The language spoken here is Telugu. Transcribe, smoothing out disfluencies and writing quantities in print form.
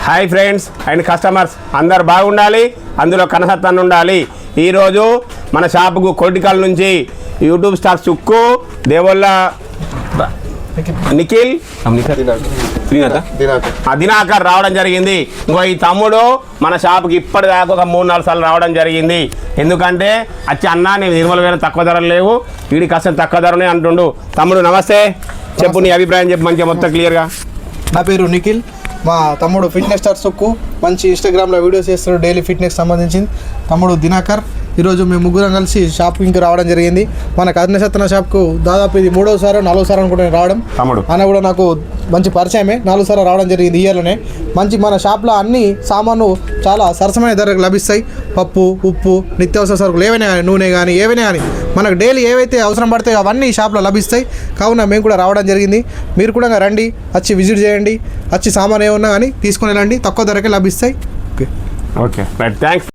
హాయ్ ఫ్రెండ్స్ అండ్ కస్టమర్స్ అందరు బాగుండాలి, అందులో కనసత్తాన్ని ఉండాలి. ఈరోజు మన షాపుకు కొట్టికల్ నుంచి యూట్యూబ్ స్టార్ చుక్కు దేవల్ల నిఖిల్ దినాకర్ రావడం జరిగింది. ఇంకో ఈ తమ్ముడు మన షాపుకి ఇప్పటిదాకా ఒక 3-4 సార్లు రావడం జరిగింది. ఎందుకంటే వచ్చి అన్నా నేను నిర్మల వేరే తక్కువ ధరలు లేవు, వీడికి అసలు తక్కువ ధరనే అంటుండు. తమ్ముడు నమస్తే, చెప్పు నీ అభిప్రాయం చెప్పు మంచిగా మొత్తం క్లియర్గా. నా పేరు నిఖిల్, మా తమ్ముడు ఫిట్నెస్ స్టార్ సుక్కు మంచి ఇన్స్టాగ్రామ్లో వీడియోస్ చేస్తాడు డైలీ ఫిట్నెస్ సంబంధించింది. తమ్ముడు దినాకర్, ఈరోజు మేము ముగ్గురం కలిసి షాపింగ్కి రావడం జరిగింది. మన కర్ణసత్తన షాప్కు దాదాపు ఇది 3వ సారి 4వ సారి అనుకుంటే రావడం. తమ్ముడు అన్న కూడా నాకు మంచి పరిచయమే, 4 సార్లు రావడం జరిగింది ఇయర్లోనే. మంచి మన షాప్లో అన్ని సామాను చాలా సరసమైన ధరకు లభిస్తాయి. పప్పు, ఉప్పు, నిత్యావసర సరుకులు ఏవైనా కానీ, నూనె కానీ ఏవైనా కానీ మనకు డైలీ ఏవైతే అవసరం పడతాయో అవన్నీ ఈ షాప్లో లభిస్తాయి. కావున మేము కూడా రావడం జరిగింది. మీరు కూడా రండి, వచ్చి విజిట్ చేయండి, వచ్చి సామాన్ ఏమన్నా కానీ తీసుకుని వెళ్ళండి, తక్కువ ధరకే లభిస్తాయి. Okay okay right, thanks.